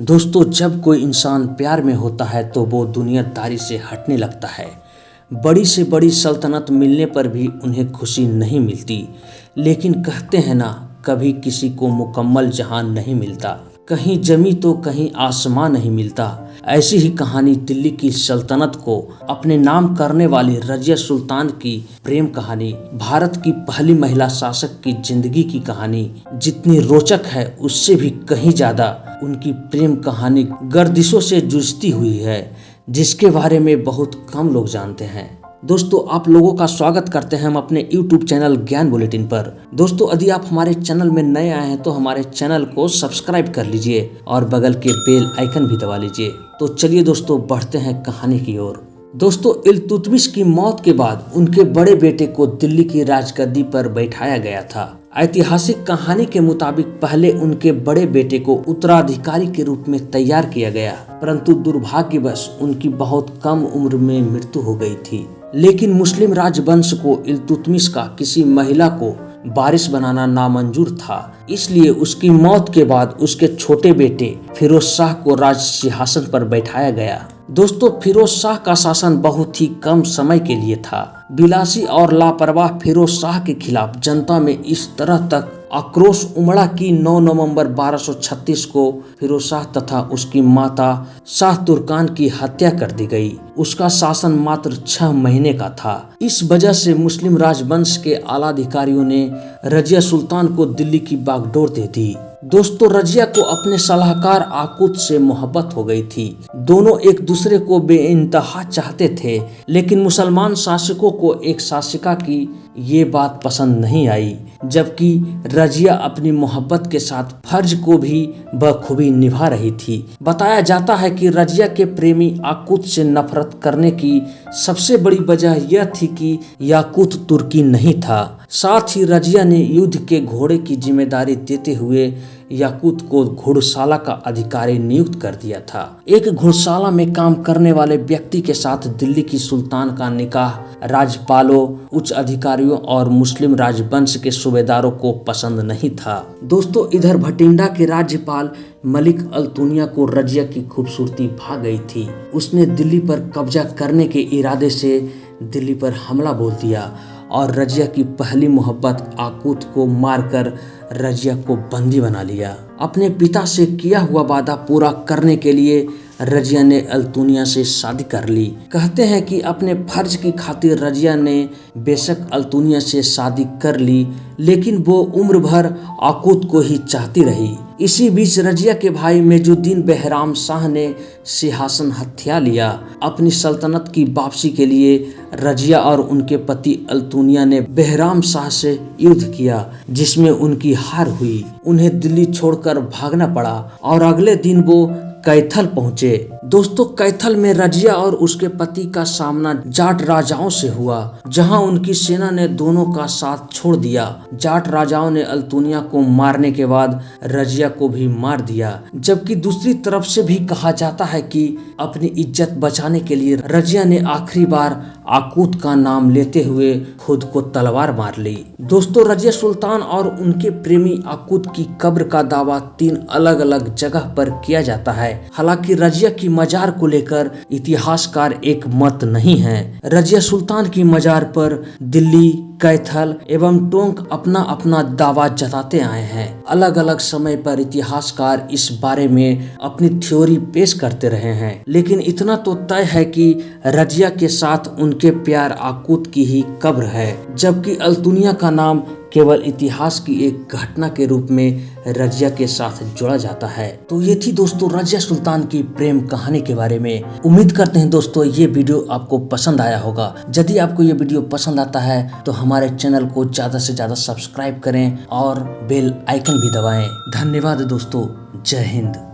दोस्तों, जब कोई इंसान प्यार में होता है तो वो दुनियादारी से हटने लगता है। बड़ी से बड़ी सल्तनत मिलने पर भी उन्हें खुशी नहीं मिलती। लेकिन कहते हैं ना, कभी किसी को मुकम्मल जहान नहीं मिलता। कहीं जमी तो कहीं आसमां नहीं मिलता। ऐसी ही कहानी दिल्ली की सल्तनत को अपने नाम करने वाली रजिया सुल्तान की प्रेम कहानी, भारत की पहली महिला शासक की जिंदगी की कहानी जितनी रोचक है, उससे भी कहीं ज्यादा उनकी प्रेम कहानी गर्दिशों से जूझती हुई है, जिसके बारे में बहुत कम लोग जानते हैं। दोस्तों, आप लोगों का स्वागत करते हैं हम अपने YouTube चैनल ज्ञान बुलेटिन पर। दोस्तों, यदि आप हमारे चैनल में नए आए हैं तो हमारे चैनल को सब्सक्राइब कर लीजिए और बगल के बेल आइकन भी दबा लीजिए। तो चलिए दोस्तों, बढ़ते हैं कहानी की ओर। दोस्तों, इल्तुतमिश की मौत के बाद उनके बड़े बेटे को दिल्ली की राजगद्दी पर बैठाया गया था। ऐतिहासिक कहानी के मुताबिक पहले उनके बड़े बेटे को उत्तराधिकारी के रूप में तैयार किया गया, परंतु दुर्भाग्यवश उनकी बहुत कम उम्र में मृत्यु हो गई थी। लेकिन मुस्लिम राजवंश को इल्तुतमिश का किसी महिला को वारिस बनाना नामंजूर था, इसलिए उसकी मौत के बाद उसके छोटे बेटे फिरोज शाह को राज सिंहासन पर बैठाया गया। दोस्तों, फिरोज शाह का शासन बहुत ही कम समय के लिए था। बिलासी और लापरवाह फिरोज शाह के खिलाफ जनता में इस तरह तक आक्रोश उमड़ा कि 9 नवंबर 1236 को फिरोज शाह तथा उसकी माता शाह तुर्कान की हत्या कर दी गई। उसका शासन मात्र 6 महीने का था। इस वजह से मुस्लिम राजवंश के आला अधिकारियों ने रजिया सुल्तान को दिल्ली की बागडोर दे दी। दोस्तों, रजिया को अपने सलाहकार आकूत से मोहब्बत हो गई थी। दोनों एक दूसरे को बेइंतहा चाहते थे, लेकिन मुसलमान शासकों को एक शासिका की ये बात पसंद नहीं आई, जबकि रजिया अपनी मोहब्बत के साथ फर्ज को भी बखूबी निभा रही थी। बताया जाता है कि रजिया के प्रेमी याकूत से नफरत करने की सबसे बड़ी वजह यह थी कि याकूत तुर्की नहीं था। साथ ही रजिया ने युद्ध के घोड़े की जिम्मेदारी देते हुए याकूत को घुड़शाला का अधिकारी नियुक्त कर दिया था। एक घुड़शाला में काम करने वाले व्यक्ति के साथ दिल्ली की सुल्तान का निकाह राज्यपालों, उच्च अधिकारियों और मुस्लिम राजवंश के सूबेदारों को पसंद नहीं था। दोस्तों, इधर भटिंडा के राज्यपाल मलिक अल्तुनिया को रजिया की खूबसूरती भा गई थी। उसने दिल्ली पर कब्जा करने के इरादे से दिल्ली पर हमला बोल दिया और रजिया की पहली मोहब्बत याकूत को मारकर रजिया को बंदी बना लिया। अपने पिता से किया हुआ वादा पूरा करने के लिए रजिया ने अल्तुनिया से शादी कर ली। कहते हैं कि अपने फर्ज की खातिर रजिया ने बेशक अल्तुनिया से शादी कर ली, लेकिन वो उम्र भर याकूत को ही चाहती रही। इसी बीच रजिया के भाई मेजुद्दीन बेहराम शाह ने सिंहासन हथिया लिया। अपनी सल्तनत की वापसी के लिए रजिया और उनके पति अल्तुनिया ने बेहराम शाह से युद्ध किया, जिसमें उनकी हार हुई। उन्हें दिल्ली छोड़कर भागना पड़ा और अगले दिन वो कैथल पहुंचे। दोस्तों, कैथल में रजिया और उसके पति का सामना जाट राजाओं से हुआ, जहां उनकी सेना ने दोनों का साथ छोड़ दिया। जाट राजाओं ने अल्तुनिया को मारने के बाद रजिया को भी मार दिया, जबकि दूसरी तरफ से भी कहा जाता है कि अपनी इज्जत बचाने के लिए रजिया ने आखिरी बार याकूत का नाम लेते हुए खुद को तलवार मार ली। दोस्तों, रजिया सुल्तान और उनके प्रेमी याकूत की कब्र का दावा 3 अलग अलग जगह पर किया जाता है। हालांकि रजिया की मजार को लेकर इतिहासकार एक मत नहीं है। रजिया सुल्तान की मजार पर दिल्ली, कैथल एवं टोंक अपना अपना दावा जताते आए हैं। अलग अलग समय पर इतिहासकार इस बारे में अपनी थ्योरी पेश करते रहे हैं, लेकिन इतना तो तय है कि रजिया के साथ उनके प्यार याकूत की ही कब्र है, जबकि अल्तुनिया का नाम केवल इतिहास की एक घटना के रूप में रजिया के साथ जोड़ा जाता है। तो ये थी दोस्तों रजिया सुल्तान की प्रेम कहानी के बारे में। उम्मीद करते हैं दोस्तों ये वीडियो आपको पसंद आया होगा। यदि आपको ये वीडियो पसंद आता है तो हमारे चैनल को ज्यादा से ज्यादा सब्सक्राइब करें और बेल आइकन भी दबाएं। धन्यवाद दोस्तों। जय हिंद।